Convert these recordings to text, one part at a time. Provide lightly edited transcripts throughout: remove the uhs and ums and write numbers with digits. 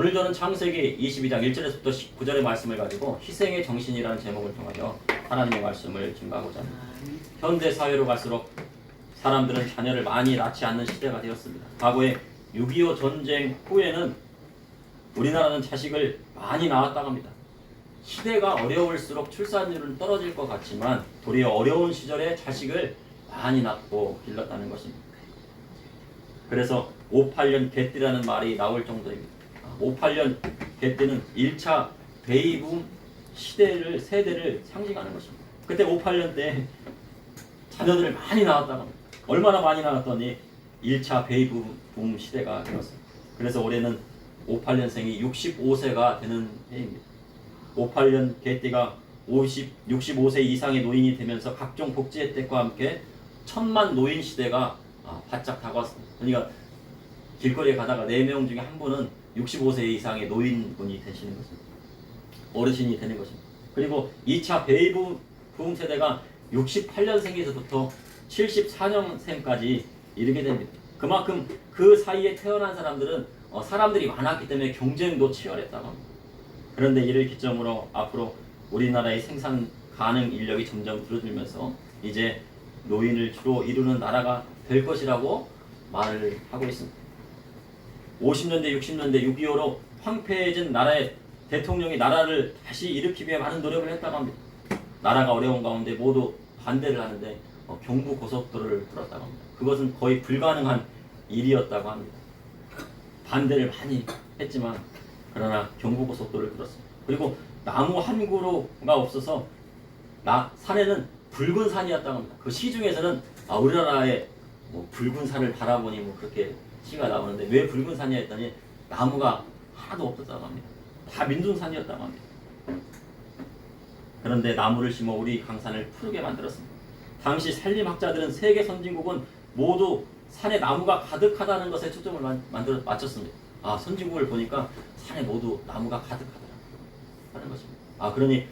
오늘 저는 창세기 22장 1절에서부터 9절의 말씀을 가지고 희생의 정신이라는 제목을 통하여 하나님의 말씀을 증거하고자 합니다. 현대 사회로 갈수록 사람들은 자녀를 많이 낳지 않는 시대가 되었습니다. 과거에 6.25 전쟁 후에는 우리나라는 자식을 많이 낳았다고 합니다. 시대가 어려울수록 출산율은 떨어질 것 같지만 도리어 어려운 시절에 자식을 많이 낳고 길렀다는 것입니다. 그래서 58년 개띠라는 말이 나올 정도입니다. 58년 개띠는 1차 베이비붐 세대를 상징하는 것입니다. 그때 58년 때 자녀들을 많이 낳았다고 합니다. 얼마나 많이 낳았더니 1차 베이비붐 시대가 되었습니다. 그래서 올해는 58년생이 65세가 되는 해입니다. 58년 개띠가 65세 이상의 노인이 되면서 각종 복지 혜택과 함께 1000만 노인 시대가 바짝 다가왔습니다. 그러니까 길거리에 가다가 4명 중에 한 분은 65세 이상의 노인분이 되시는 것입니다. 어르신이 되는 것입니다. 그리고 2차 베이비붐 세대가 68년생에서부터 74년생까지 이르게 됩니다. 그만큼 그 사이에 태어난 사람들은 사람들이 많았기 때문에 경쟁도 치열했다고 합니다. 그런데 이를 기점으로 앞으로 우리나라의 생산 가능 인력이 점점 줄어들면서 이제 노인을 주로 이루는 나라가 될 것이라고 말을 하고 있습니다. 50년대, 60년대 6.25로 황폐해진 나라의 대통령이 나라를 다시 일으키기 위해 많은 노력을 했다고 합니다. 나라가 어려운 가운데 모두 반대를 하는데 경부고속도로를 풀었다고 합니다. 그것은 거의 불가능한 일이었다고 합니다. 반대를 많이 했지만 그러나 경부고속도로를 풀었습니다. 그리고 나무 한 그루가 없어서 산에는 붉은 산이었다고 합니다. 그 시 중에서는 우리나라의 붉은 산을 바라보니 그렇게 시가 나오는데 왜 붉은 산이야 했더니 나무가 하나도 없었다고 합니다. 다 민둥산이었다고 합니다. 그런데 나무를 심어 우리 강산을 푸르게 만들었습니다. 당시 산림학자들은 세계 선진국은 모두 산에 나무가 가득하다는 것에 초점을 맞췄습니다. 선진국을 보니까 산에 모두 나무가 가득하더라 하는 것입니다. 그러니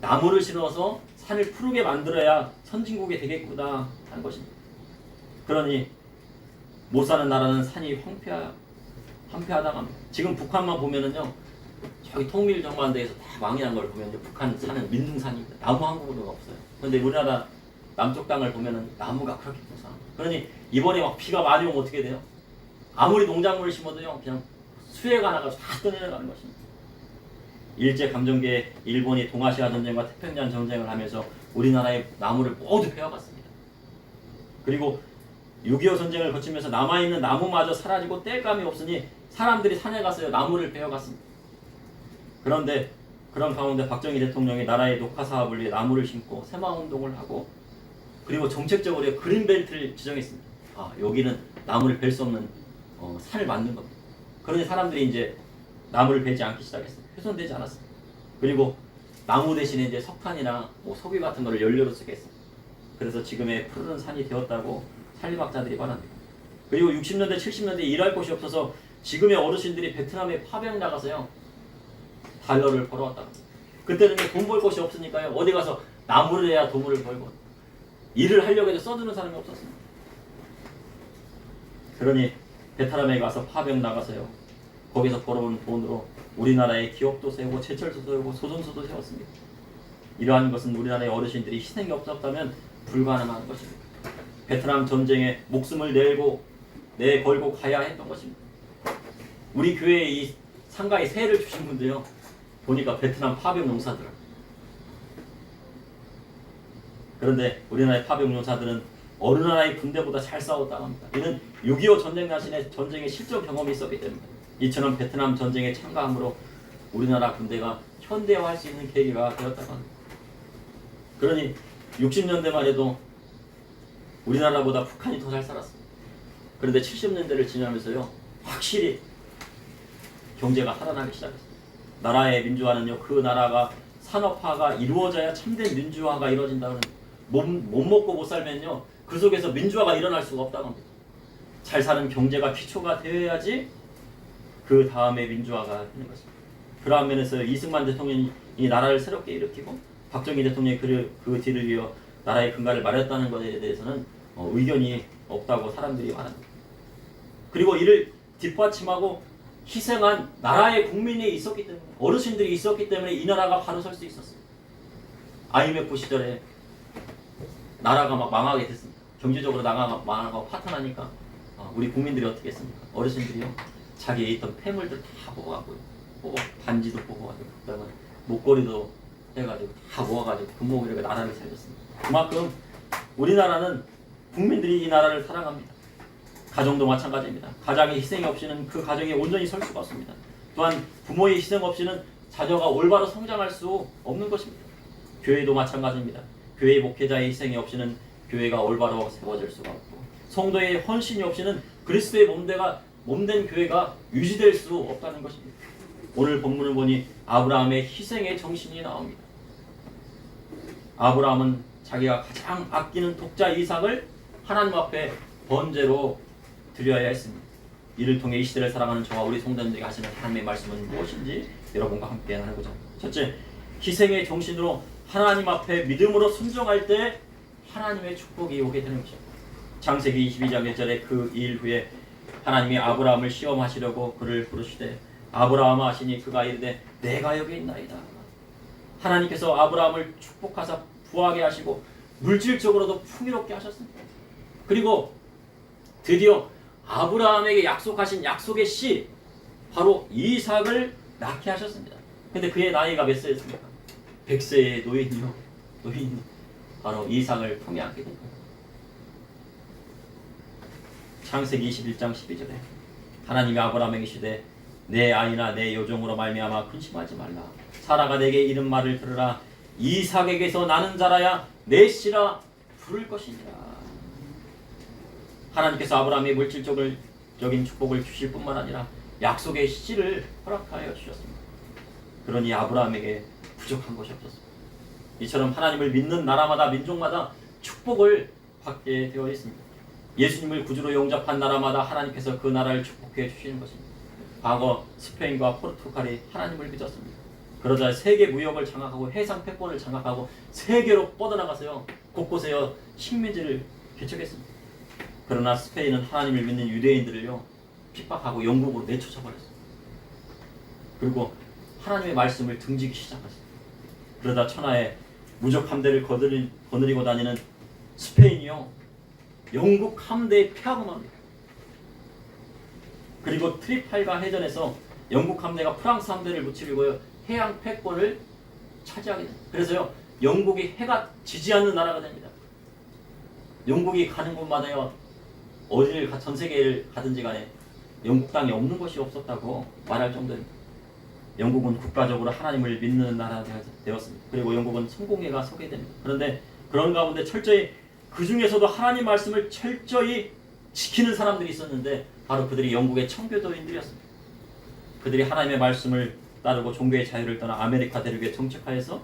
나무를 심어서 산을 푸르게 만들어야 선진국이 되겠구나 하는 것입니다. 그러니 못 사는 나라는 산이 황폐하다고 합니다. 지금 북한만 보면은요, 저기 통밀 정반대에서 다 망해한 걸 보면 북한 산은 민둥산입니다. 나무 한 그루가 없어요. 그런데 우리나라 남쪽 땅을 보면은 나무가 그렇게 풍성합니다. 그러니 이번에 비가 많이 오면 어떻게 돼요? 아무리 농작물을 심어도요, 그냥 수해가 나가서 다 떠내려가는 것입니다. 일제감정기에 일본이 동아시아 전쟁과 태평양 전쟁을 하면서 우리나라의 나무를 모두 베어갔습니다. 그리고 6.25 전쟁을 거치면서 남아있는 나무마저 사라지고 땔감이 없으니 사람들이 산에 가서 나무를 베어갔습니다. 그런데 그런 가운데 박정희 대통령이 나라의 녹화 사업을 위해 나무를 심고 새마운동을 하고 그리고 정책적으로 그린벨트를 지정했습니다. 여기는 나무를 벨 수 없는 산을 만든 겁니다. 그러니 사람들이 이제 나무를 베지 않기 시작했습니다. 훼손되지 않았습니다. 그리고 나무 대신에 이제 석탄이나 석유 같은 거를 연료로 쓰게 했습니다. 그래서 지금의 푸르른 산이 되었다고 산림학자들이 말합니다. 그리고 60년대, 70년대 일할 곳이 없어서 지금의 어르신들이 베트남에 파병 나가서요 달러를 벌어왔다고 합니다. 그때는 돈 벌 곳이 없으니까요 어디 가서 나무를 해야 돈을 벌고 일을 하려고 해도 써주는 사람이 없었습니다. 그러니 베트남에 가서 파병 나가서요 거기서 벌어온 돈으로 우리나라의 기업도 세우고 제철도 세우고 소정소도 세웠습니다. 이러한 것은 우리나라의 어르신들이 희생이 없었다면 불가능한 것입니다. 베트남 전쟁에 목숨을 내걸고 가야 했던 것입니다. 우리 교회에 이 상가에 세를 주신 분들요 보니까 베트남 파병 용사들. 그런데 우리나라의 파병 용사들은 어느 나라의 군대보다 잘 싸웠다고 합니다. 이는 6.25 전쟁 나신에 전쟁의 실전 경험이 있었기 때문입니다. 이처럼 베트남 전쟁에 참가함으로 우리나라 군대가 현대화할 수 있는 계기가 되었다고 합니다. 그러니 60년대만 해도 우리나라보다 북한이 더 잘 살았습니다. 그런데 70년대를 지나면서요 확실히 경제가 살아나기 시작했습니다. 나라의 민주화는요 그 나라가 산업화가 이루어져야 참된 민주화가 이루어진다는 못 먹고 못 살면요 그 속에서 민주화가 일어날 수가 없다고 합니다. 잘 사는 경제가 기초가 되어야지 그 다음에 민주화가 되는 것입니다. 그러한 면에서 이승만 대통령이 이 나라를 새롭게 일으키고 박정희 대통령이 그 뒤를 이어 나라의 근간을 마련했다는 것에 대해서는 의견이 없다고 사람들이 말합니다. 그리고 이를 뒷받침하고 희생한 나라의 국민이 있었기 때문에, 어르신들이 있었기 때문에 이 나라가 바로 설 수 있었어요. IMF 시절에 나라가 막 망하게 됐습니다. 경제적으로 나라가 망하고 파탄하니까 우리 국민들이 어떻게 했습니까? 어르신들이요, 자기에 있던 폐물들 다 모아가고요, 반지도 뽑아가지고, 그다음에 목걸이도 해가지고 다 모아가지고 금목으로 나라를 살렸습니다. 그만큼 우리나라는 국민들이 이 나라를 사랑합니다. 가정도 마찬가지입니다. 가장의 희생이 없이는 그 가정이 온전히 설 수가 없습니다. 또한 부모의 희생 없이는 자녀가 올바로 성장할 수 없는 것입니다. 교회도 마찬가지입니다. 교회 목회자의 희생이 없이는 교회가 올바로 세워질 수가 없고, 성도의 헌신이 없이는 그리스도의 몸된 교회가 유지될 수 없다는 것입니다. 오늘 본문을 보니 아브라함의 희생의 정신이 나옵니다. 아브라함은 자기가 가장 아끼는 독자 이삭을 하나님 앞에 번제로 드려야 했습니다. 이를 통해 이 시대를 살아가는 저와 우리 성도님들에게 하시는 하나님의 말씀은 무엇인지 여러분과 함께 나누고자 합니다. 첫째, 희생의 정신으로 하나님 앞에 믿음으로 순종할 때 하나님의 축복이 오게 되는 것입니다. 창세기 22장 1절에 그 일 후에 하나님이 아브라함을 시험하시려고 그를 부르시되 아브라함아 하시니 그가 이르되 내가 여기 있나이다. 하나님께서 아브라함을 축복하사 부하게 하시고 물질적으로도 풍요롭게 하셨습니다. 그리고 드디어 아브라함에게 약속하신 약속의 씨 바로 이삭을 낳게 하셨습니다. 근데 그의 나이가 몇 세였습니까? 100세의 노인이 바로 이삭을 품에 안게 됩니다. 창세기 21장 12절에 하나님이 아브라함에게 이르시되 내 아이나 내 여종으로 말미암아 근심하지 말라. 사라가 내게 이른 말을 들으라. 이삭에게서 나는 자라야 내 씨라 부를 것이니라. 하나님께서 아브라함의 물질적인 축복을 주실 뿐만 아니라 약속의 씨를 허락하여 주셨습니다. 그러니 아브라함에게 부족한 것이 없었습니다. 이처럼 하나님을 믿는 나라마다 민족마다 축복을 받게 되어 있습니다. 예수님을 구주로 영접한 나라마다 하나님께서 그 나라를 축복해 주시는 것입니다. 과거 스페인과 포르투갈이 하나님을 믿었습니다. 그러자 세계 무역을 장악하고 해상 패권을 장악하고 세계로 뻗어나가서요, 곳곳에 식민지를 개척했습니다. 그러나 스페인은 하나님을 믿는 유대인들을요 핍박하고 영국으로 내쫓아 버렸습니다. 그리고 하나님의 말씀을 등지기 시작했습니다. 그러다 천하의 무적 함대를 거느리고 다니는 스페인이요 영국 함대에 패하고맙니다. 그리고 트리팔가 해전에서 영국 함대가 프랑스 함대를 무찌르고요 해양 패권을 차지하게 됩니다. 그래서요 영국이 해가 지지 않는 나라가 됩니다. 영국이 가는 곳마다요 어디를 전 세계를 가든지 간에 영국 땅에 없는 것이 없었다고 말할 정도입니다. 영국은 국가적으로 하나님을 믿는 나라가 되었습니다. 그리고 영국은 성공회가 서게 됩니다. 그런데 그런 가운데 철저히 그 중에서도 하나님 말씀을 철저히 지키는 사람들이 있었는데 바로 그들이 영국의 청교도인들이었습니다. 그들이 하나님의 말씀을 따르고 종교의 자유를 떠나 아메리카 대륙에 정착하여서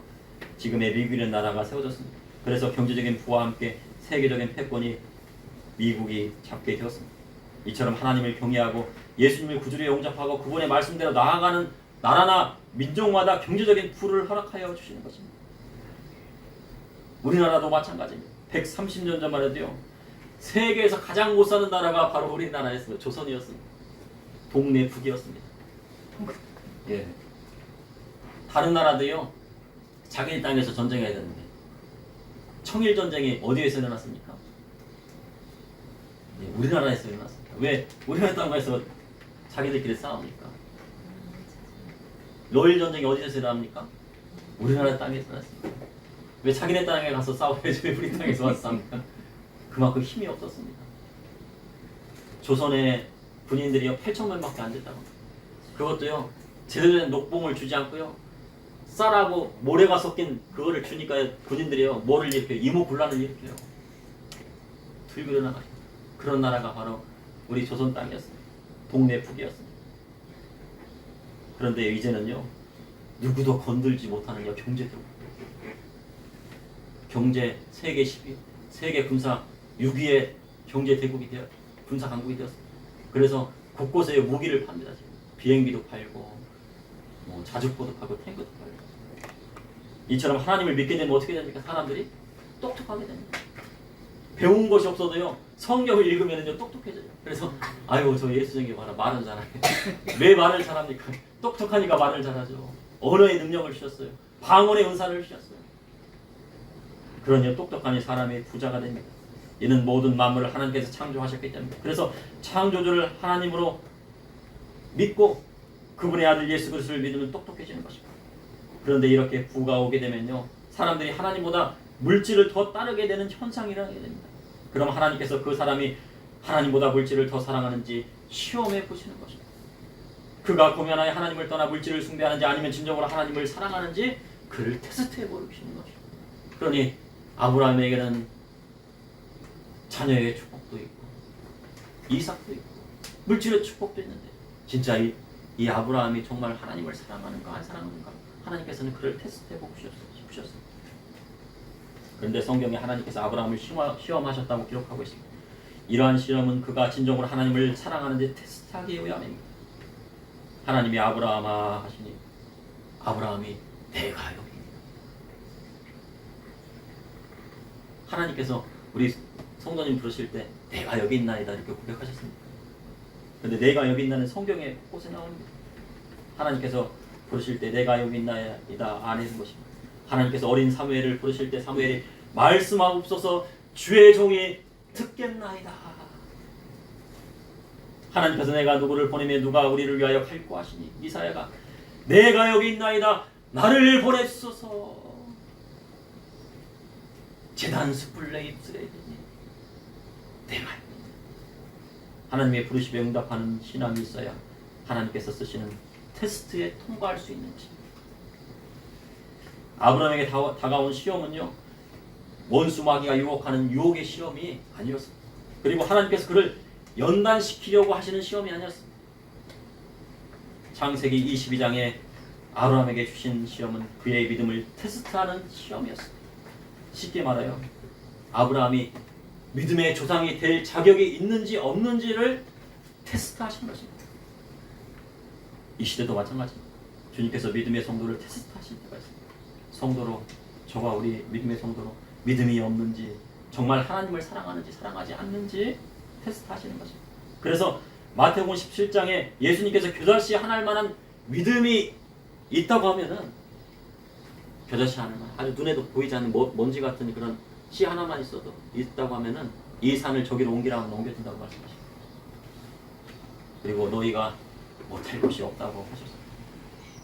지금의 미국이라는 나라가 세워졌습니다. 그래서 경제적인 부와 함께 세계적인 패권이 미국이 잡게 되었습니다. 이처럼 하나님을 경외하고 예수님을 구주로 영접하고 그분의 말씀대로 나아가는 나라나 민족마다 경제적인 부를 허락하여 주시는 것입니다. 우리나라도 마찬가지입니다. 130년 전만 해도요 세계에서 가장 못 사는 나라가 바로 우리나라였습니다. 조선이었습니다. 동네 북이었습니다. 예. 다른 나라도요 자기 땅에서 전쟁해야 되는데 청일 전쟁이 어디에서 일어났습니까? 예, 우리나라에서 일어났습니다. 왜 우리나라 땅에서 자기들끼리 싸웁니까? 러일 전쟁이 어디에서 일어납니까? 우리나라 땅에서 일어났습니다. 왜 자기네 땅에 가서 싸워야지 왜 우리 땅에서 와서 싸웁니까? 그만큼 힘이 없었습니다. 조선의 군인들이요 8,000명밖에 안 됐다고. 그것도요 제대로 된 녹봉을 주지 않고요 쌀하고 모래가 섞인 그거를 주니까 군인들이요 뭐를 일으켜요? 이모군란을 일으켜요. 들고 일어나가지고. 그런 나라가 바로 우리 조선 땅이었습니다. 동네 북이었습니다. 그런데 이제는요 누구도 건들지 못하는 경제 세계 10위 세계 군사 6위의 경제 대국이 되어 군사 강국이 되었습니다. 그래서 곳곳에 무기를 팝니다. 지금 비행기도 팔고 자주포도 팔고 탱크도 팔고. 이처럼 하나님을 믿게 되면 어떻게 됩니까? 사람들이 똑똑하게 됩니다. 배운 것이 없어도요 성경을 읽으면요 똑똑해져요. 그래서 아유 저 예수쟁이 봐라 말은 잘하네. 왜 말을 잘합니까? 똑똑하니까 말을 잘하죠. 언어의 능력을 주셨어요. 방언의 은사를 주셨어요. 그러니 똑똑하니 사람이 부자가 됩니다. 이는 모든 만물을 하나님께서 창조하셨기 때문에. 그래서 창조주를 하나님으로 믿고 그분의 아들 예수 그리스도를 믿으면 똑똑해지는 것입니다. 그런데 이렇게 부가 오게 되면요 사람들이 하나님보다 물질을 더 따르게 되는 현상이 일어나게 됩니다. 그럼 하나님께서 그 사람이 하나님보다 물질을 더 사랑하는지 시험해 보시는 것입니다. 그가 공연하여 하나님을 떠나 물질을 숭배하는지 아니면 진정으로 하나님을 사랑하는지 그를 테스트해 보시는 것입니다. 그러니 아브라함에게는 자녀의 축복도 있고 이삭도 있고 물질의 축복도 있는데 진짜 이 아브라함이 정말 하나님을 사랑하는가 안 사랑하는가 하나님께서는 그를 테스트해 보고 싶으셨습니다. 그런데 성경에 하나님께서 아브라함을 시험하셨다고 기록하고 있습니다. 이러한 시험은 그가 진정으로 하나님을 사랑하는지 테스트하기 위함입니다. 하나님이 아브라함아 하시니 아브라함이 내가 여기 있다. 하나님께서 우리 성도님 부르실 때 내가 여기 있나이다 이렇게 고백하셨습니다. 그런데 내가 여기 있나는 성경에 곳곳에 나옵니다. 하나님께서 부르실 때 내가 여기 있나이다 안 해준 것입니다. 하나님께서 어린 사무엘을 부르실 때 사무엘이 말씀하옵소서 주의 종이 듣겠나이다. 하나님께서 내가 누구를 보내며 누가 우리를 위하여 갈고 하시니 이사야가 내가 여기 있나이다 나를 보내소서. 제단 숯불 내 입술에 대니 내 말. 하나님의 부르심에 응답하는 신앙이 있어야 하나님께서 쓰시는 테스트에 통과할 수 있는지. 아브라함에게 다가온 시험은요 원수 마귀가 유혹하는 유혹의 시험이 아니었습니다. 그리고 하나님께서 그를 연단시키려고 하시는 시험이 아니었습니다. 창세기 22장에 아브라함에게 주신 시험은 그의 믿음을 테스트하는 시험이었습니다. 쉽게 말하여 아브라함이 믿음의 조상이 될 자격이 있는지 없는지를 테스트하신 것입니다. 이 시대도 마찬가지입니다. 주님께서 믿음의 성도를 테스트하실 때가 있습니다. 성도로 저와 우리 믿음의 성도로 믿음이 없는지 정말 하나님을 사랑하는지 사랑하지 않는지 테스트하시는 것입니다. 그래서 마태복음 17장에 예수님께서 겨자씨 하나일 만한 믿음이 있다고 하면은 겨자씨 하나만 아주 눈에도 보이지 않는 먼지 같은 그런 씨 하나만 있어도 있다고 하면은 이 산을 저기로 옮기라고 하면 옮겨준다고 말씀하십니다. 그리고 너희가 못할 것이 없다고 하셨습니다.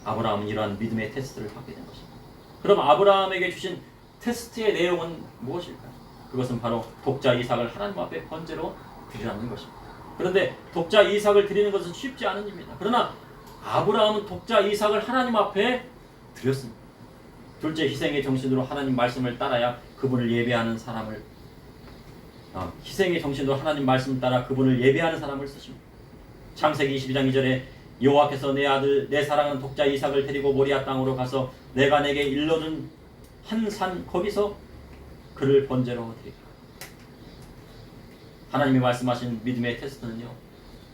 아브라함은 이러한 믿음의 테스트를 받게 된 것입니다. 그럼 아브라함에게 주신 테스트의 내용은 무엇일까요? 그것은 바로 독자 이삭을 하나님 앞에 번제로 드리라는 것입니다. 그런데 독자 이삭을 드리는 것은 쉽지 않은 일입니다. 그러나 아브라함은 독자 이삭을 하나님 앞에 드렸습니다. 둘째 희생의 정신으로 하나님 말씀을 따라야 그분을 예배하는 사람을 희생의 정신으로 하나님 말씀을 따라 그분을 예배하는 사람을 쓰십니다. 창세기 22장 2절에 여호와께서 내 아들 내 사랑하는 독자 이삭을 데리고 모리아 땅으로 가서 내가 내게 일러준 한 산 거기서 그를 번제로 드리라. 하나님이 말씀하신 믿음의 테스트는요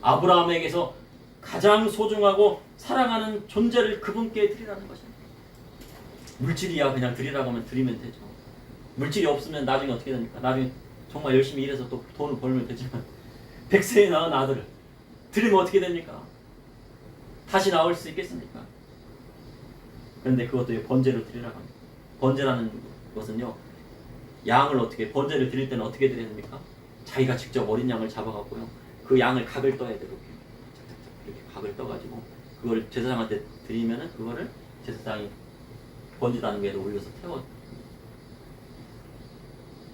아브라함에게서 가장 소중하고 사랑하는 존재를 그분께 드리라는 것입니다. 물질이야 그냥 드리라고 하면 드리면 되죠. 물질이 없으면 나중에 어떻게 됩니까? 나중에 정말 열심히 일해서 또 돈을 벌면 되지만 100세에 낳은 아들을 드리면 어떻게 됩니까? 다시 나올 수 있겠습니까? 그런데 그것도 번제로 드리라고 합니다. 번제라는 것은요 양을 어떻게 번제를 드릴 때는 어떻게 드려야 됩니까? 자기가 직접 어린 양을 잡아갖고요 그 양을 각을 떠야 돼요. 이렇게 각을 떠가지고 그걸 제사장한테 드리면은 그거를 제사장이 번제라는 게에 올려서 태워.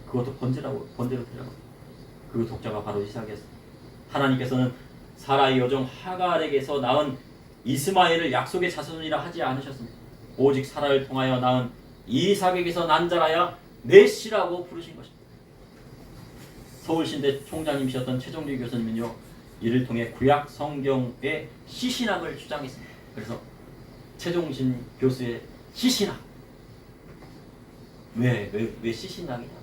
그것도 번제로 드리라고. 그 독자가 바로 이삭이었습니다. 하나님께서는 사라의 여종 하갈에게서 낳은 이스마엘을 약속의 자손이라 하지 않으셨습니다. 오직 사라를 통하여 낳은 이삭에게서 난 자라야 메시라고 부르신 것입니다. 서울신대 총장님이셨던 최종리 교수님은요 이를 통해 구약 성경의 시신학을 주장했습니다. 그래서 최종신 교수의 시신학 왜 시신학이냐?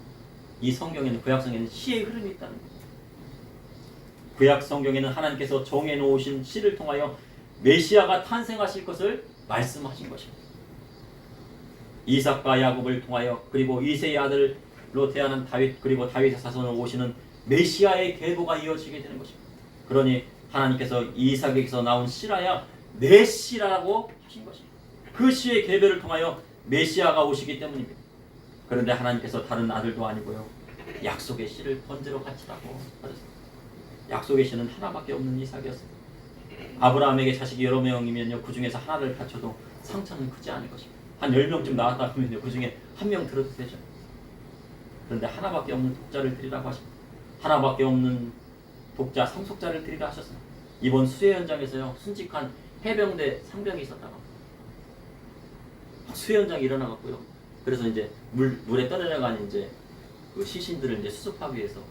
이 성경에는 구약 성경에는 시의 흐름이 있다는 거죠. 구약 성경에는 하나님께서 정해 놓으신 시를 통하여 메시아가 탄생하실 것을 말씀하신 것입니다. 이삭과 야곱을 통하여 그리고 이새의 아들로 태어난 다윗 그리고 다윗의 자손으로 오시는 메시아의 계보가 이어지게 되는 것입니다. 그러니 하나님께서 이삭에게서 나온 씨라야 내 씨라고 하신 것입니다. 그 씨의 계보를 통하여 메시아가 오시기 때문입니다. 그런데 하나님께서 다른 아들도 아니고요, 약속의 씨를 번제로 바치라고 하셨습니다. 약속의 씨는 하나밖에 없는 이삭이었습니다. 아브라함에게 자식이 여러 명이면요, 그 중에서 하나를 바쳐도 상처는 크지 않을 것입니다. 한 10명쯤 나왔다 하면요, 그 중에 한 명 들어도 되죠. 그런데 하나밖에 없는 독자를 드리라고 하십니다. 하나밖에 없는 독자, 상속자를 드리라 하셨습니다. 이번 수해 현장에서요, 순직한 해병대 상병이 있었다고 합니다. 수해 현장이 일어나갔고요. 그래서 이제 물에 떠내려간 이제 그 시신들을 이제 수습하기 위해서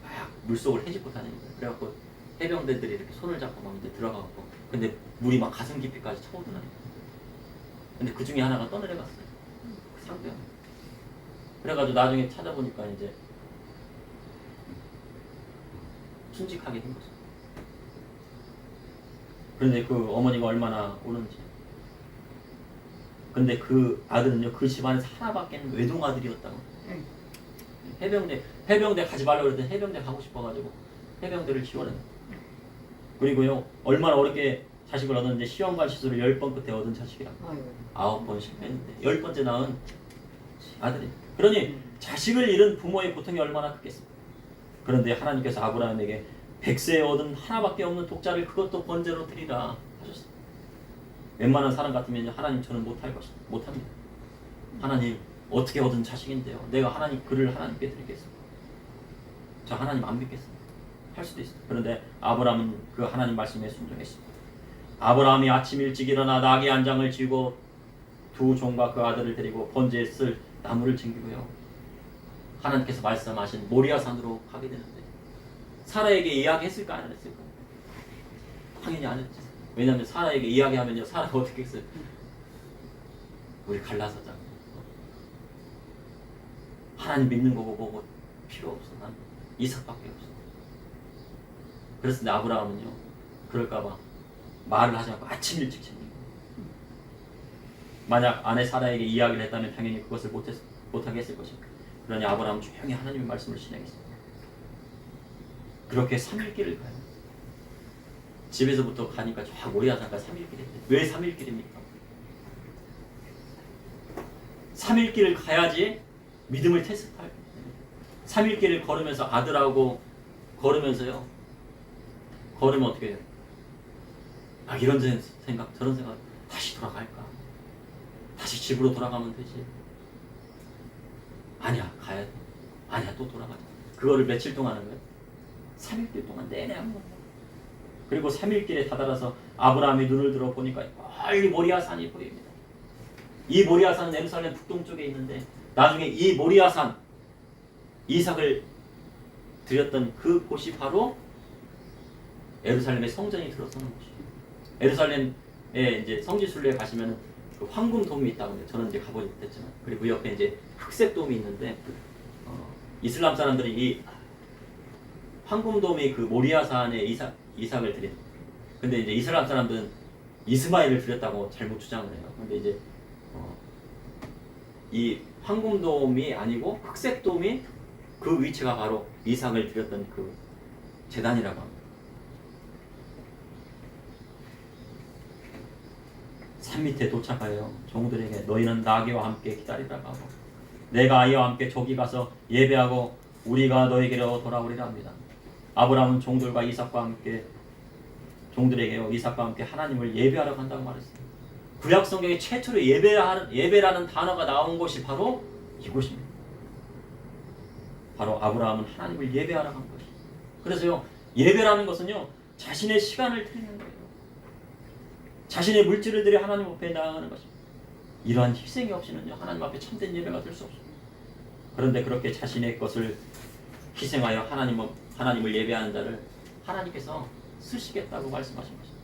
막 물속을 헤집고 다닙니다. 그래갖고 해병대들이 이렇게 손을 잡고 막 이제 들어가고, 근데 물이 막 가슴 깊이까지 차오르나요. 근데 그 중에 하나가 떠내려갔어요. 그 상병. 그래가지고 나중에 찾아보니까 이제 순직하게 된 거죠. 그런데 그 어머니가 얼마나 우는지. 근데 그 아들은요, 그 집안에서 하나밖에 외동 아들이었다고. 해병대 가지 말라고 그랬더니 해병대 가고 싶어가지고 해병대를 지원했어요. 그리고요, 얼마나 어렵게 자식을 얻었는데 시험관 시술을 10번 끝에 얻은 자식이라고. 9번 실패했는데 10번째 낳은 아들이. 그러니 자식을 잃은 부모의 고통이 얼마나 크겠습니까? 그런데 하나님께서 아브라함에게 100세에 얻은 하나밖에 없는 독자를 그것도 번제로 드리라 하셨습니다. 웬만한 사람 같으면 하나님 저는 못할 것입니다. 못합니다. 하나님 어떻게 얻은 자식인데요, 내가 하나님 그를 하나님께 드리겠습니다. 저 하나님 안 믿겠습니다. 할 수도 있습니다. 그런데 아브라함은 그 하나님 말씀에 순종했습니다. 아브라함이 아침 일찍 일어나 나귀 한 장을 쥐고 두 종과 그 아들을 데리고 번제에 쓸 나무를 챙기고요, 하나님께서 말씀하신 모리아산으로 가게 되는데, 사라에게 이야기했을까 안 했을까? 당연히 안 했죠. 왜냐하면 사라에게 이야기하면요, 사라가 어떻게 했어요? 우리 갈라서자. 하나님 믿는 거 보고 필요 없어. 난 이삭밖에 없어. 그랬을 때 아브라함은요, 그럴까봐 말을 하지 않고 아침 일찍 챙긴 거예요. 만약 아내 사라에게 이야기를 했다면 당연히 그것을 못하게 했을 것입니다. 그러니 아브라함은 조용히 하나님의 말씀을 실행했습니다. 그렇게 3일 길을 가요. 집에서부터 가니까 저 모리아산까지 3일 길인데, 왜 3일 길입니까? 3일 길을 가야지 믿음을 테스트할. 3일 길을 걸으면서 아들하고 걸으면서요, 걸으면 어떻게 해요? 아, 이런 생각, 저런 생각, 다시 돌아갈까? 다시 집으로 돌아가면 되지. 아니야, 가야 돼. 아니야, 또 돌아가자. 그거를 며칠 동안 하는 거예요? 3일길 동안 내내 한 거예요. 그리고 3일길에 다다라서 아브라함이 눈을 들어 보니까 멀리 모리아산이 보입니다. 이 모리아산은 예루살렘 북동쪽에 있는데, 나중에 이 모리아산, 이삭을 드렸던 그 곳이 바로 예루살렘의 성전이 들어서는 곳이에요. 예루살렘에 이제 성지순례에 가시면 그 황금돔이 있다고 해요. 저는 이제 가보지 못했지만. 그리고 옆에 이제 흑색돔이 있는데, 이슬람 사람들이 이 황금돔이 그 모리아산에 이삭을 드린. 근데 이제 이슬람 사람들은 이스마엘을 드렸다고 잘못 주장을 해요. 근데 이제 이 황금돔이 아니고 흑색돔이 그 위치가 바로 이삭을 드렸던 그 제단이라고 합니다. 산 밑에 도착하여 종들에게 너희는 나귀와 함께 기다리라고 하고, 내가 아이와 함께 저기 가서 예배하고 우리가 너에게로 돌아오리라 합니다. 아브라함은 종들과 이삭과 함께, 종들에게요, 이삭과 함께 하나님을 예배하러 간다고 말했습니다. 구약 성경에 최초로 예배라는 단어가 나온 곳이 바로 이곳입니다. 바로 아브라함은 하나님을 예배하러 간 것이에요. 그래서요, 예배라는 것은요, 자신의 시간을 드리는 거예요. 자신의 물질을 들여 하나님 앞에 나아가는 것입니다. 이러한 희생이 없이는요, 하나님 앞에 참된 예배가 될 수 없습니다. 그런데 그렇게 자신의 것을 희생하여 하나님을 예배하는 자를 하나님께서 쓰시겠다고 말씀하신 것입니다.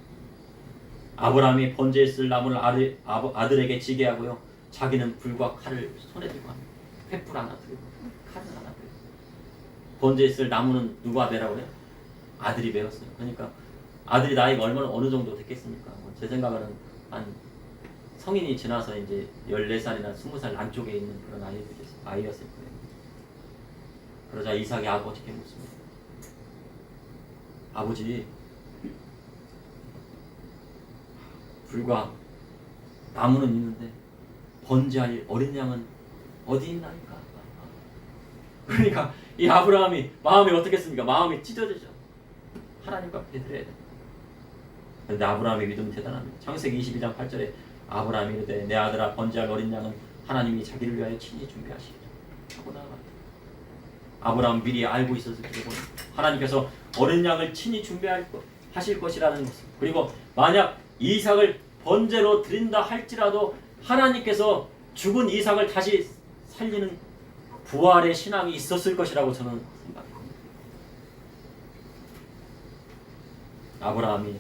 아브라함이 번제에 쓸 나무를 아들에게 지게 하고요, 자기는 불과 칼을 손에 들고 합니다. 횃불 하나 들고 칼을 하나 들고. 번제에 쓸 나무는 누가 베라고 해요? 아들이 베었어요. 그러니까 아들이 나이가 어느 정도 됐겠습니까? 제 생각에는 한 성인이 지나서 이제 14살이나 20살 안쪽에 있는 그런 아이였을 거예요. 그러자 이삭이 아버지께 묻습니다. 아버지, 불과 나무는 있는데 번제할 어린 양은 어디 있나이까? 그러니까 이 아브라함이 마음이 어떻겠습니까? 마음이 찢어지죠. 하나님과 배드려야 돼. 그런데 아브라함의 믿음은 대단합니다. 창세기 22장 8절에 아브라함이 이르되 내 아들아 번제할 어린 양은 하나님이 자기를 위하여 친히 준비하시리라 하고 나아갔다. 아브라함 미리 알고 있었을 때고 하나님께서 어린 양을 친히 준비하실 것이라는 것을, 그리고 만약 이삭을 번제로 드린다 할지라도 하나님께서 죽은 이삭을 다시 살리는 부활의 신앙이 있었을 것이라고 저는 생각합니다. 아브라함이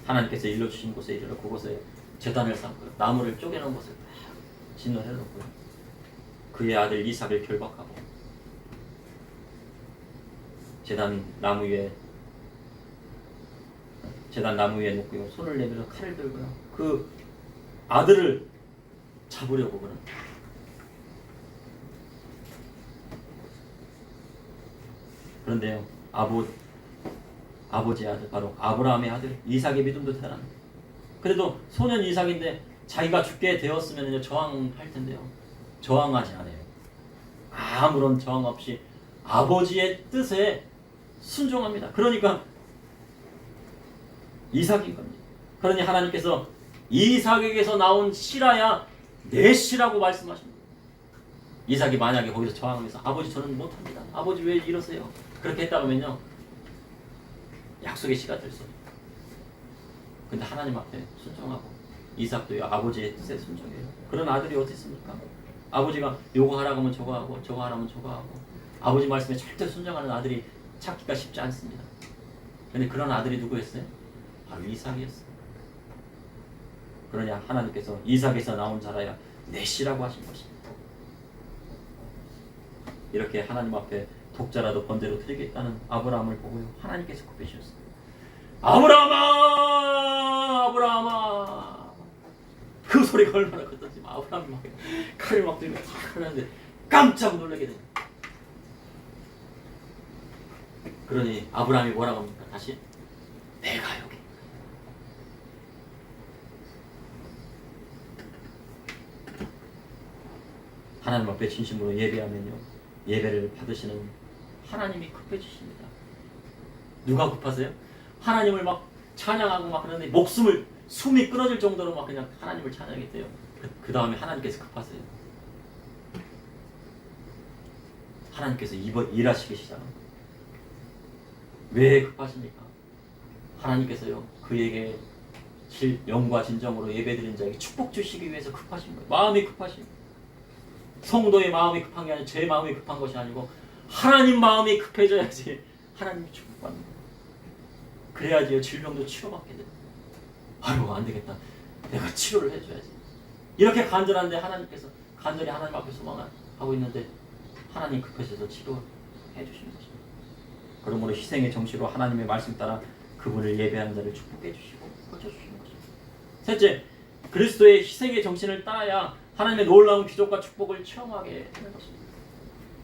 하나님께서 일러주신 곳에 이르러 그곳에 제단을 쌓고 나무를 쪼개놓은 곳을 진을 해놓고 그의 아들 이삭을 결박하고 제단 나무 위에 놓고요, 손을 내밀어 칼을 들고요, 그 아들을 잡으려고 그런. 그런데요, 아버지의 아들, 바로 아브라함의 아들 이삭의 믿음도 대단합니다. 그래도 소년 이삭인데 자기가 죽게 되었으면 저항할 텐데요, 저항하지 않아요. 아무런 저항 없이 아버지의 뜻에 순종합니다. 그러니까 이삭인 겁니다. 그러니 하나님께서 이삭에게서 나온 씨라야 내 씨라고 말씀하십니다. 이삭이 만약에 거기서 저항하면서 아버지 저는 못합니다, 아버지 왜 이러세요, 그렇게 했다면요 약속의 씨가 될 수 없어요. 근데 하나님 앞에 순종하고 이삭도요 아버지의 뜻에 순종해요. 그런 아들이 어디 있습니까? 아버지가 요거 하라고 하면 저거 하고 저거 하라면 저거 하고 아버지 말씀에 절대 순종하는 아들이 찾기가 쉽지 않습니다. 근데 그런 아들이 누구였어요? 바로 이삭이었어요. 그러냐 하나님께서 이삭에서 나온 자라야 내 씨라고 하신 것입니다. 이렇게 하나님 앞에 독자라도 번제로 드리겠다는 아브라함을 보고요, 하나님께서 굽히셨어요. 아브라함아, 아브라함아. 그 소리가 얼마나 컸던지 아브라함이 막 칼을 막 들고 탁 하는데 깜짝 놀라게 돼요. 그러니 아브라함이 뭐라고 합니까? 다시 내가 여기. 하나님 앞에 진심으로 예배하면요, 예배를 받으시는 하나님이 급해지십니다. 누가 급하세요? 하나님을 막 찬양하고 막 그러는데 숨이 끊어질 정도로 막 그냥 하나님을 찬양했대요. 그 다음에 하나님께서 급하세요. 하나님께서 일하시기 시작합니다. 왜 급하십니까? 하나님께서요 그에게 영과 진정으로 예배드린 자에게 축복 주시기 위해서 급하신 거예요. 마음이 급하신 거예요. 성도의 마음이 급한 게 아니고 제 마음이 급한 것이 아니고 하나님 마음이 급해져야지 하나님이 축복받는 거예요. 그래야지요 질병도 치료받게 돼요. 아이고 안 되겠다, 내가 치료를 해줘야지. 이렇게 간절한데 하나님께서 간절히 하나님 앞에 소망하고 있는데 하나님 급해져서 치료해 주시는 것입니다. 그러므로 희생의 정신으로 하나님의 말씀 따라 그분을 예배하는 자를 축복해 주시고 고쳐주시는 것입니다. 셋째, 그리스도의 희생의 정신을 따라야 하나님의 놀라운 기적과 축복을 체험하게 되는 것입니다.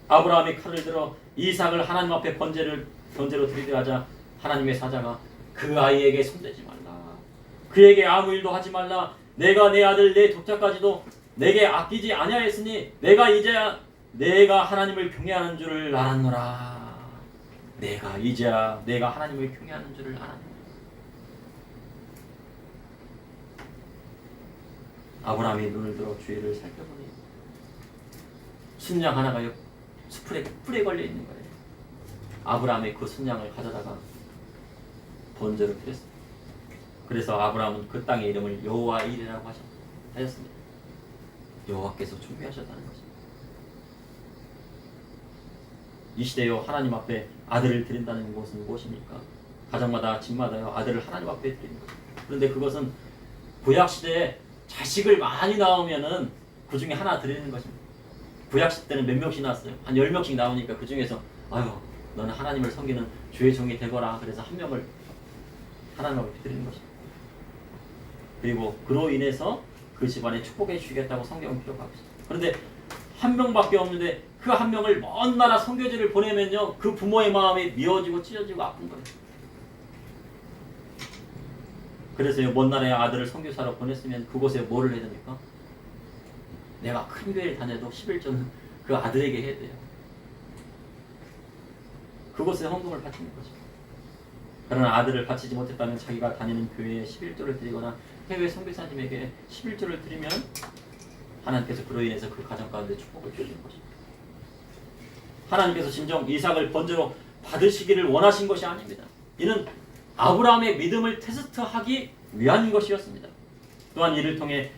아브라함이 칼을 들어 이삭을 하나님 앞에 번제로 드리려 하자 하나님의 사자가 그 아이에게 손대지 말라, 그에게 아무 일도 하지 말라, 내가 내 아들 내 독자까지도 내게 아끼지 아니하였으니 내가 이제야 내가 하나님을 경외하는 줄을 알았노라. 내가 이제야 내가 하나님을 경외하는 줄을 알았노라. 아브라함이 눈을 들어 주위를 살펴보니 순양 하나가 숲에 뿔에 걸려 있는 거예요. 아브라함이 그 순양을 가져다가 번제로 드렸습니다. 그래서 아브라함은 그 땅의 이름을 여호와 일이라고 하였습니다. 여호와께서 준비하셨다는 것입니다. 이 시대요 하나님 앞에 아들을 드린다는 것은 무엇입니까? 가정마다 집마다요 아들을 하나님 앞에 드리는 거죠. 그런데 그것은 구약 시대에 자식을 많이 낳으면은 그 중에 하나 드리는 것입니다. 구약 시대 때는 몇 명씩 낳았어요? 한 10명씩 나오니까 그 중에서 아유 너는 하나님을 섬기는 주의 종이 되거라. 그래서 한 명을 하나님 앞에 드리는 것입니다. 그리고 그로 인해서 그 집안에 축복해 주시겠다고 성경은 기록하고 있습니다. 그런데 한 명밖에 없는데 그 한 명을 먼 나라 선교지를 보내면요, 그 부모의 마음이 미워지고 찢어지고 아픈 거예요. 그래서요, 먼 나라의 아들을 선교사로 보냈으면 그곳에 뭐를 해야 됩니까? 내가 큰 교회를 다녀도 11조는 그 아들에게 해야 돼요. 그곳에 헌금을 바치는 거죠. 그러나 아들을 바치지 못했다면 자기가 다니는 교회에 11조를 드리거나 해외 선교사님에게 11조를 드리면 하나님께서 그로 인해서 그 가정 가운데 축복을 주시는 것입니다. 하나님께서 진정 이삭을 번제로 받으시기를 원하신 것이 아닙니다. 이는 아브라함의 믿음을 테스트하기 위한 것이었습니다. 또한 이를 통해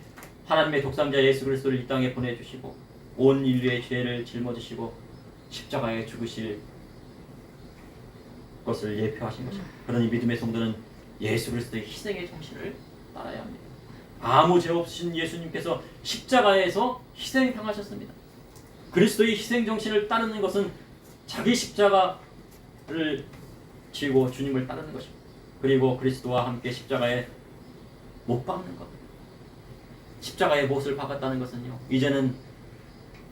하나님의 독생자 예수 그리스도를 이 땅에 보내주시고 온 인류의 죄를 짊어지시고 십자가에 죽으실 것을 예표하신 것입니다. 그러니 믿음의 성도는 예수 그리스도의 희생의 정신을 따라야 합니다. 아무 죄 없으신 예수님께서 십자가에서 희생당하셨습니다. 그리스도의 희생 정신을 따르는 것은 자기 십자가를 지고 주님을 따르는 것입니다. 그리고 그리스도와 함께 십자가에 못 박는 것. 십자가에 못을 박았다는 것은요, 이제는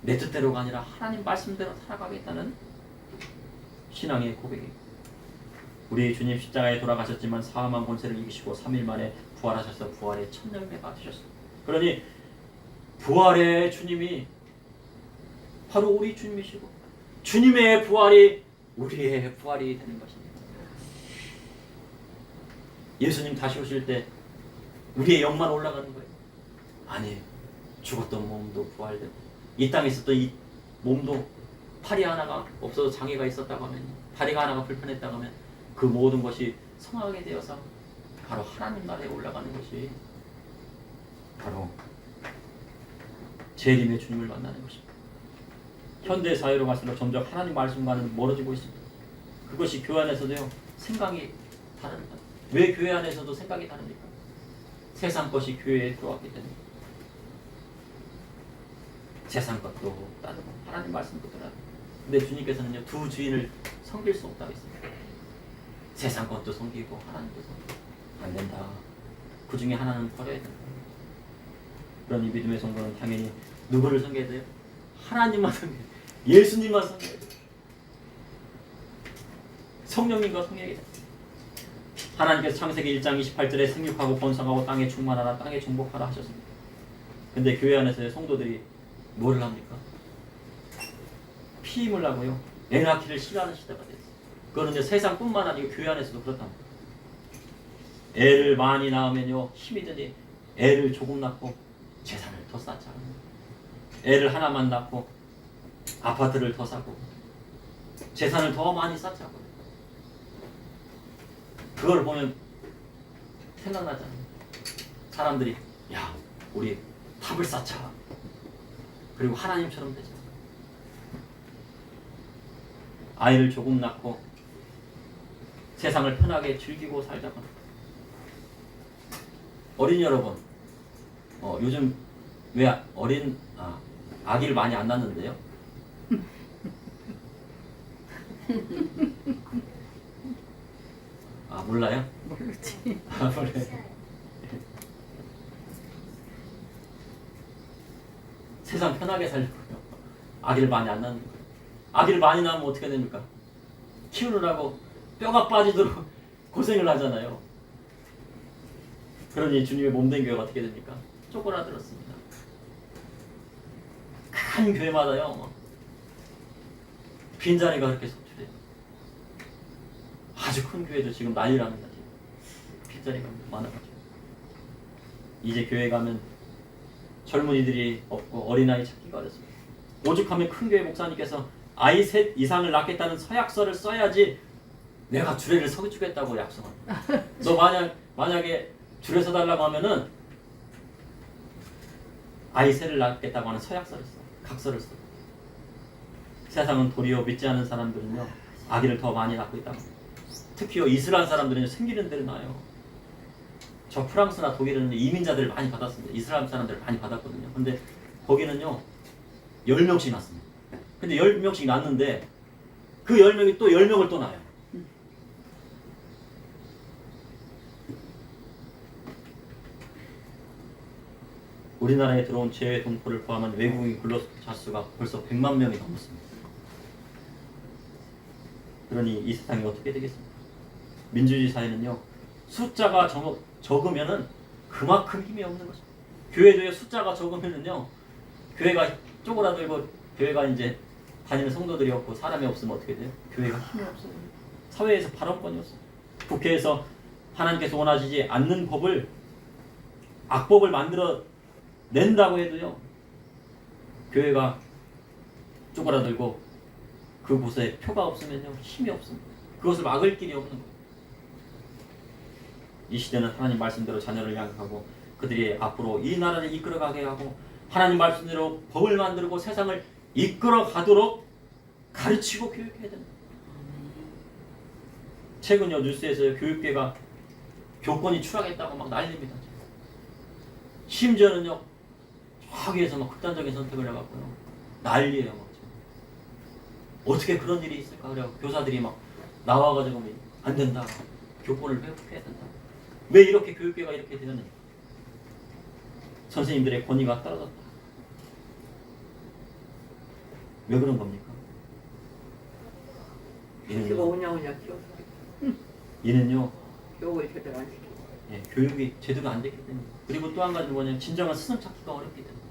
내 뜻대로가 아니라 하나님 말씀대로 살아가겠다는 신앙의 고백입니다. 우리 주님 십자가에 돌아가셨지만 사망 권세를 이기시고 3일 만에 부활하셔서 부활의 첫 열매가 되셨습니다. 그러니 부활의 주님이 바로 우리 주님이시고 주님의 부활이 우리의 부활이 되는 것입니다. 예수님 다시 오실 때 우리의 영만 올라가는 거예요? 아니에요. 죽었던 몸도 부활되고 이 땅에 있었던 이 몸도 팔이 하나가 없어서 장애가 있었다고 하면, 다리가 하나가 불편했다고 하면 그 모든 것이 성하게 되어서 바로 하나님 나라에 올라가는 것이 바로 재림의 주님을 만나는 것입니다. 현대 사회로 갈수록 점점 하나님 말씀과는 멀어지고 있습니다. 그것이 교회 안에서도요, 생각이 다릅니다. 왜 교회 안에서도 생각이 다릅니까? 세상 것이 교회에 들어왔기 때문에. 세상 것도 따르고 하나님 말씀도 따르고. 근데 주님께서는요, 두 주인을 섬길 수 없다고 했습니다. 세상 것도 섬기고 하나님도 섬기고 안 된다. 그 중에 하나는 버려야 된다. 그러니 믿음의 성도는 당연히 누구를 섬겨야 돼요? 하나님만 섬겨야 돼요. 예수님만 섬겨야 돼요. 성령님과 섬겨야 돼요. 하나님께서 창세기 1장 28절에 생육하고 번성하고 땅에 충만하라, 땅에 정복하라 하셨습니다. 근데 교회 안에서의 성도들이 뭘 합니까? 피임을 하고요, 애 낳기를 싫어하는 시대가 됐어요. 그거는 이제 세상뿐만 아니고 교회 안에서도 그렇답니다. 애를 많이 낳으면요, 힘이 드니 애를 조금 낳고 재산을 더 쌓자. 애를 하나만 낳고 아파트를 더 사고 재산을 더 많이 쌓자고. 그걸 보면 생각나잖아요. 사람들이 야, 우리 탑을 쌓자. 그리고 하나님처럼 되자. 아이를 조금 낳고 세상을 편하게 즐기고 살자고. 어린이 여러분, 요즘 왜 아기를 많이 안 낳는데요? 몰라요? 모르지. 몰라요. 세상 편하게 살려고요. 아기를 많이 안 낳는 거예요. 아기를 많이 낳으면 어떻게 됩니까? 키우느라고 뼈가 빠지도록 고생을 하잖아요. 그러니 주님의 몸된 교회가 어떻게 됩니까? 쪼그라들었습니다. 큰 교회마다요, 빈자리가 그렇게 속출해요. 아주 큰 교회도 지금 난리 납니다. 빈자리가 많아가지고. 이제 교회 가면 젊은이들이 없고 어린아이 찾기가 어렵습니다. 오죽하면 큰 교회 목사님께서 아이 셋 이상을 낳겠다는 서약서를 써야지 내가 주례를 서주겠다고 약속합니다. 너 만약에 줄에 서달라고 하면은 아이 셋을 낳겠다고 하는 서약서를 써. 각서를 써. 세상은 도리어 믿지 않은 사람들은요, 아기를 더 많이 낳고 있다고. 특히 이슬람 사람들은 생기는 대로 낳아요. 저 프랑스나 독일은 이민자들을 많이 받았습니다. 이슬람 사람들을 많이 받았거든요. 근데 거기는요, 10명씩 낳습니다. 근데 10명씩 낳는데 그 10명이 또 10명을 또 낳아요. 우리나라에 들어온 재외 동포를 포함한 외국인 근로자 수가 벌써 100만 명이 넘었습니다. 그러니 이 세상이 어떻게 되겠습니까? 민주주의 사회는요, 숫자가 적으면은 그만큼 힘이 없는 거죠. 교회도요, 숫자가 적으면은요, 교회가 쪼그라들고 교회가 이제 다니는 성도들이 없고 사람이 없으면 어떻게 돼요? 교회가 힘이 없어요. 사회에서 발언권이 없어요. 국회에서 하나님께서 원하시지 않는 법을, 악법을 만들어 낸다고 해도요, 교회가 쪼그라들고 그곳에 표가 없으면요, 힘이 없습니다. 그것을 막을 길이 없는 거예요. 이 시대는 하나님 말씀대로 자녀를 양육하고 그들이 앞으로 이 나라를 이끌어가게 하고 하나님 말씀대로 법을 만들고 세상을 이끌어가도록 가르치고 교육해야 됩니다. 최근요 뉴스에서 교육계가 교권이 추락했다고 막 난립니다. 심지어는요 저기에서 막 극단적인 선택을 해갖고요 난리예요. 막. 어떻게 그런 일이 있을까? 그래요. 교사들이 막 나와가지고 안 된다. 교권을 회복해야 된다. 왜 이렇게 교육계가 이렇게 되느냐? 선생님들의 권위가 떨어졌다. 왜 그런 겁니까? 이는요 교육을 제대로 안 시켜. 예, 교육이 제대로 안 됐기 때문에. 그리고 또 한 가지는 뭐냐면 진정한 스승 찾기가 어렵기 때문에.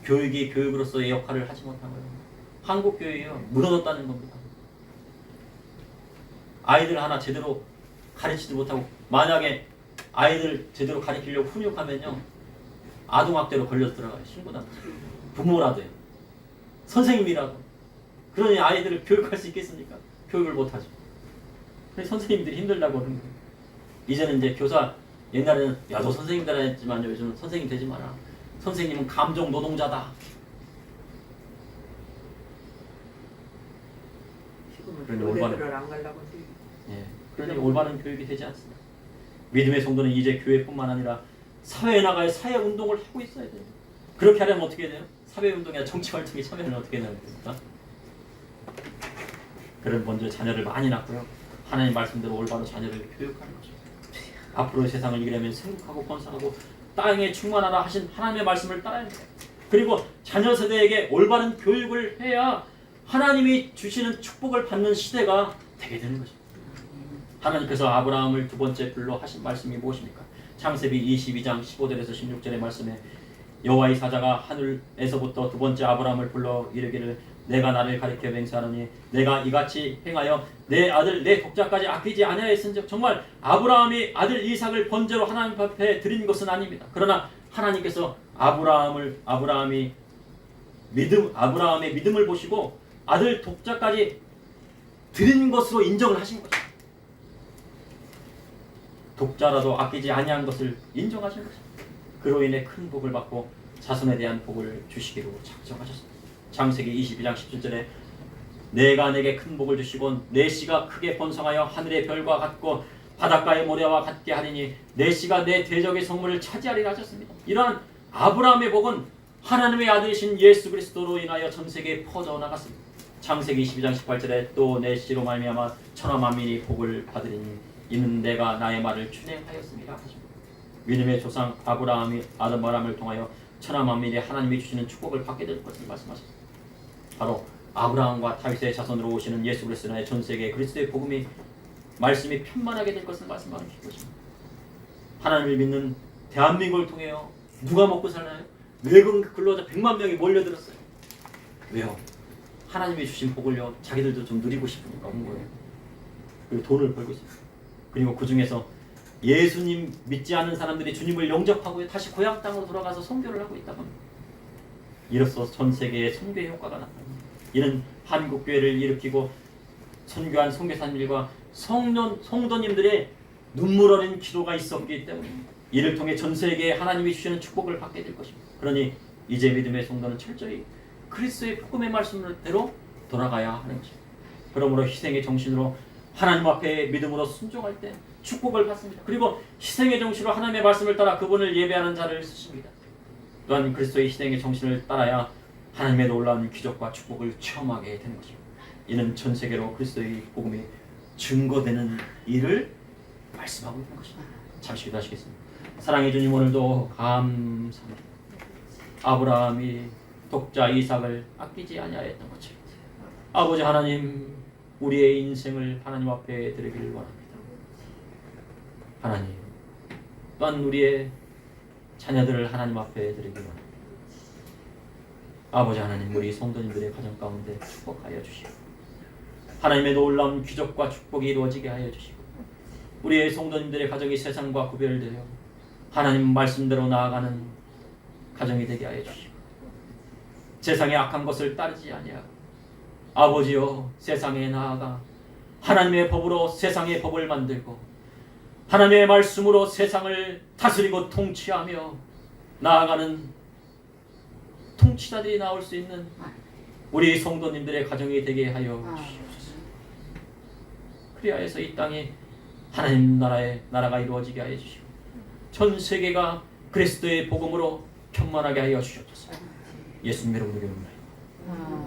교육이 교육으로서의 역할을 하지 못한 거예요. 한국 교육이요 무너졌다는 겁니다. 아이들 하나 제대로 가르치지 못하고, 만약에 아이들 제대로 가르치려고 훈육하면요 아동학대로 걸려서 들어가요. 신고단 부모라도요, 선생님이라도. 그러니 아이들을 교육할 수 있겠습니까? 교육을 못하죠. 그래서 선생님들이 힘들다고 그러는 거예요. 이제는 이제 교사, 옛날에는 야 너 선생님 되라 했지만요, 요즘은 선생님 되지 마라. 선생님은 감정 노동자다. 지금은 교회를 안 가려고 하지. 예, 그러니 올바른 교육이 되지 않습니다. 믿음의 성도는 이제 교회뿐만 아니라 사회에 나가야 사회운동을 하고 있어야 돼요. 그렇게 하려면 어떻게 돼요? 사회운동이나 정치활동에 참여하면 어떻게 되는 겁니까? 그런 먼저 자녀를 많이 낳고요, 하나님 말씀대로 올바로 자녀를 교육하는 거죠. 앞으로 세상을 이기려면 생육하고 번성하고 땅에 충만하라 하신 하나님의 말씀을 따라야 합니다. 그리고 자녀 세대에게 올바른 교육을 해야 하나님이 주시는 축복을 받는 시대가 되게 되는 거죠. 하나님께서 아브라함을 두 번째 불러 하신 말씀이 무엇입니까? 창세기 22장 15절에서 16절의 말씀에 여호와의 사자가 하늘에서부터 두 번째 아브라함을 불러 이르기를 내가 나를 가리켜 맹세하노니 내가 이같이 행하여 내 아들 내 독자까지 아끼지 아니하였은즉. 정말 아브라함이 아들 이삭을 번제로 하나님 앞에 드린 것은 아닙니다. 그러나 하나님께서 아브라함의 믿음을 보시고 아들 독자까지 드린 것으로 인정을 하신 거죠. 독자라도 아끼지 아니한 것을 인정하신 거죠. 그로 인해 큰 복을 받고 자손에 대한 복을 주시기로 작정하셨습니다. 창세기 22장 17절에 내가 내게 큰 복을 주시고 내 씨가 크게 번성하여 하늘의 별과 같고 바닷가의 모래와 같게 하리니 내 씨가 내 대적의 성물을 차지하리라 하셨습니다. 이러한 아브라함의 복은 하나님의 아들이신 예수 그리스도로 인하여 전 세계에 퍼져나갔습니다. 창세기 22장 18절에 또 내 씨로 말미암아 천하 만민이 복을 받으리니 이는 내가 나의 말을 준행하였습니다 하십니다. 믿음의 조상 아브라함을 통하여 천하 만민이 하나님이 주시는 축복을 받게 될 것을 말씀하셨습니다. 바로 아브라함과 다윗의 자손으로 오시는 예수 그리스도의 전 세계 그리스도의 복음이 말씀이 편만하게 될 것을 말씀하는 것입니다. 하나님을 믿는 대한민국을 통해요 누가 먹고 살나요? 외국 근로자 100만 명이 몰려들었어요. 왜요? 하나님이 주신 복을요 자기들도 좀 누리고 싶으니까 온 거예요. 그리고 돈을 벌고 있어요. 그리고 그 중에서 예수님 믿지 않는 사람들이 주님을 영접하고 다시 고향 땅으로 돌아가서 선교를 하고 있다고 합니다. 이로써 전 세계에 선교의 효과가 나타납니다. 이는 한국교회를 일으키고 선교한 선교사님들과 성도님들의 눈물 어린 기도가 있었기 때문입니다. 이를 통해 전 세계에 하나님이 주시는 축복을 받게 될 것입니다. 그러니 이제 믿음의 성도는 철저히 그리스도의 복음의 말씀대로 돌아가야 하는 것입니다. 그러므로 희생의 정신으로 하나님 앞에 믿음으로 순종할 때 축복을 받습니다. 그리고 희생의 정신으로 하나님의 말씀을 따라 그분을 예배하는 자를 쓰십니다. 또한 그리스도의 희생의 정신을 따라야 하나님의 놀라운 기적과 축복을 체험하게 되는 것입니다. 이는 전 세계로 그리스도의 복음이 증거되는 일을 말씀하고 있는 것입니다. 잠시 기도하시겠습니다. 사랑해 주님, 오늘도 감사합니다. 아브라함이 독자 이삭을 아끼지 아니하였던 것처럼 아버지 하나님, 우리의 인생을 하나님 앞에 드리기를 원합니다. 하나님, 또한 우리의 자녀들을 하나님 앞에 드리기를 원합니다. 아버지 하나님, 우리 성도님들의 가정 가운데 축복하여 주시고 하나님의 놀라운 기적과 축복이 이루어지게 하여 주시고 우리의 성도님들의 가정이 세상과 구별되어 하나님 말씀대로 나아가는 가정이 되게 하여 주시고 세상의 악한 것을 따르지 아니하고 아버지여, 세상에 나아가 하나님의 법으로 세상의 법을 만들고 하나님의 말씀으로 세상을 다스리고 통치하며 나아가는 통치자들이 나올 수 있는 우리 성도님들의 가정이 되게 하여 주시옵소서. 그리하여서 이 땅에 하나님 나라가 이루어지게 하여 주시고 전 세계가 그리스도의 복음으로 평만하게 하여 주시옵소서. 예수님 이름으로 기도합니다.